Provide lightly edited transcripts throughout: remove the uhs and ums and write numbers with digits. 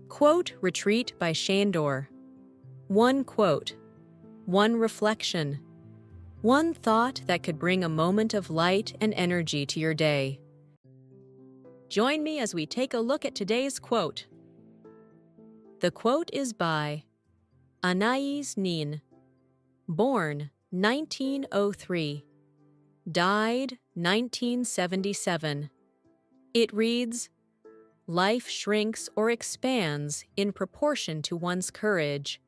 Quote Retreat by Sandor. One quote, one reflection, one thought that could bring a moment of light and energy to your day. Join me as we take a look at today's quote. The quote is by Anais Nin, born 1903, died 1977. It reads, "Life shrinks or expands in proportion to one's courage."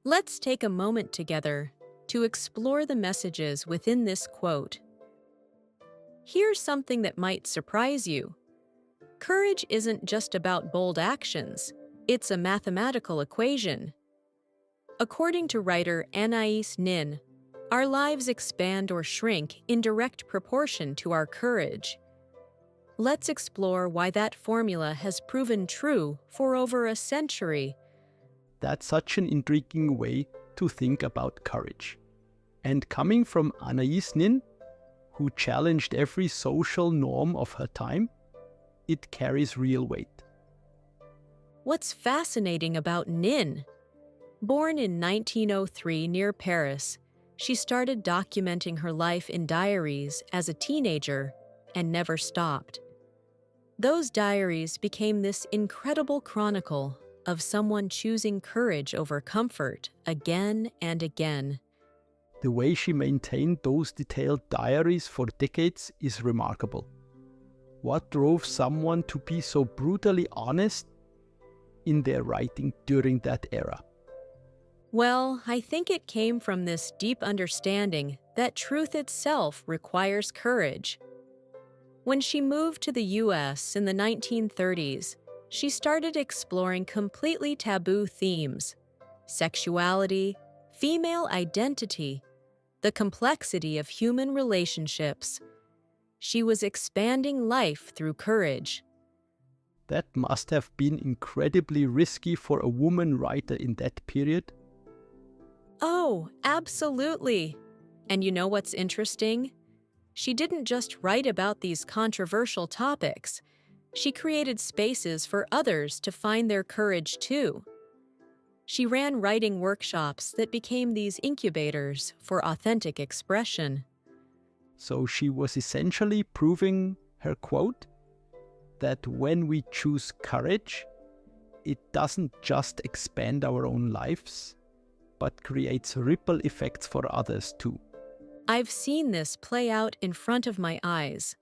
Let's take a moment together to explore the messages within this quote. Here's something that might surprise you. Courage isn't just about bold actions, it's a mathematical equation. According to writer Anaïs Nin, our lives expand or shrink in direct proportion to our courage. Let's explore why that formula has proven true for over a century. That's such an intriguing way to think about courage. And coming from Anaïs Nin, who challenged every social norm of her time, it carries real weight. What's fascinating about Nin? Born in 1903 near Paris, she started documenting her life in diaries as a teenager and never stopped. Those diaries became this incredible chronicle of someone choosing courage over comfort again and again. The way she maintained those detailed diaries for decades is remarkable. What drove someone to be so brutally honest in their writing during that era? Well, I think it came from this deep understanding that truth itself requires courage. When she moved to the US in the 1930s, she started exploring completely taboo themes: sexuality, female identity, the complexity of human relationships. She was expanding life through courage. That must have been incredibly risky for a woman writer in that period. Oh, absolutely. And you know what's interesting? She didn't just write about these controversial topics. She created spaces for others to find their courage too. She ran writing workshops that became these incubators for authentic expression. So she was essentially proving her quote that when we choose courage, it doesn't just expand our own lives, but creates ripple effects for others too. I've seen this play out in front of my eyes.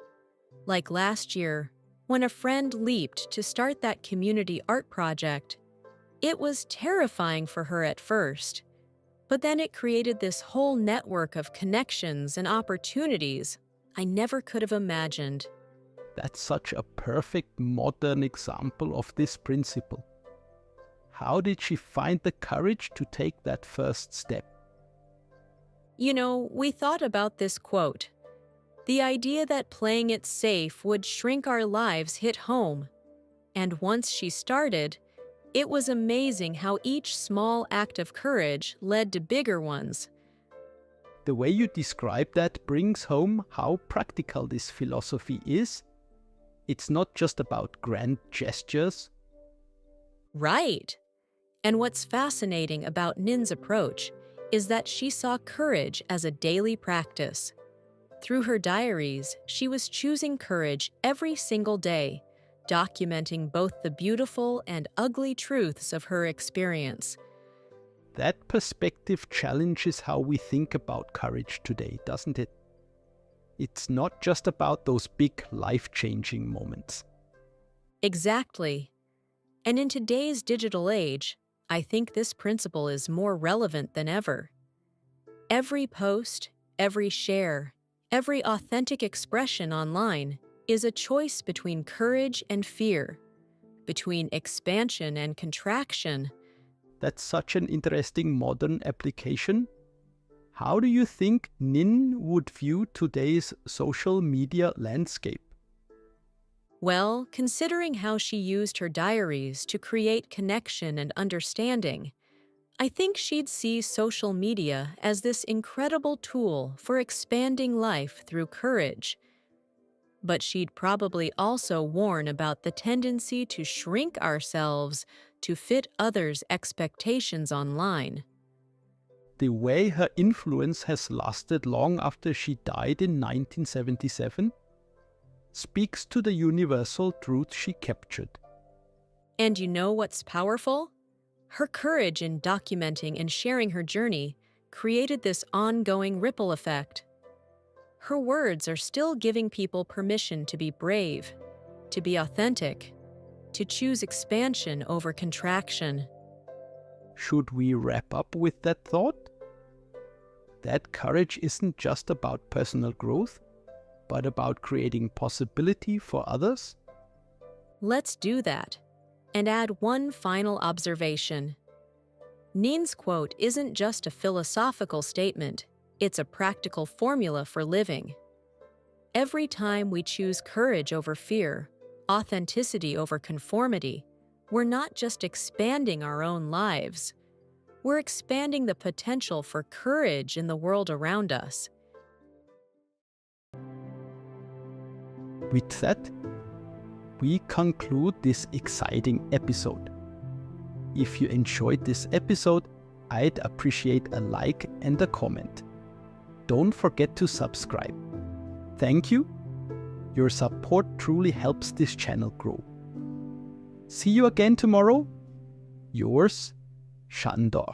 Like last year, when a friend leaped to start that community art project. It was terrifying for her at first, but then it created this whole network of connections and opportunities I never could have imagined. That's such a perfect modern example of this principle. How did she find the courage to take that first step? You know, we thought about this quote. The idea that playing it safe would shrink our lives hit home. And once she started, it was amazing how each small act of courage led to bigger ones. The way you describe that brings home how practical this philosophy is. It's not just about grand gestures. Right. And what's fascinating about Nin's approach is that she saw courage as a daily practice. Through her diaries, she was choosing courage every single day, documenting both the beautiful and ugly truths of her experience. That perspective challenges how we think about courage today, doesn't it? It's not just about those big life-changing moments. Exactly. And in today's digital age, I think this principle is more relevant than ever. Every post, every share, every authentic expression online is a choice between courage and fear, between expansion and contraction. That's such an interesting modern application. How do you think Nin would view today's social media landscape? Well, considering how she used her diaries to create connection and understanding, I think she'd see social media as this incredible tool for expanding life through courage. But she'd probably also warn about the tendency to shrink ourselves to fit others' expectations online. The way her influence has lasted long after she died in 1977 speaks to the universal truth she captured. And you know what's powerful? Her courage in documenting and sharing her journey created this ongoing ripple effect. Her words are still giving people permission to be brave, to be authentic, to choose expansion over contraction. Should we wrap up with that thought? That courage isn't just about personal growth, but about creating possibility for others? Let's do that, and add one final observation. Nin's quote isn't just a philosophical statement, it's a practical formula for living. Every time we choose courage over fear, authenticity over conformity, we're not just expanding our own lives, we're expanding the potential for courage in the world around us. With that, we conclude this exciting episode. If you enjoyed this episode, I'd appreciate a like and a comment. Don't forget to subscribe. Thank you. Your support truly helps this channel grow. See you again tomorrow. Yours, Sandor.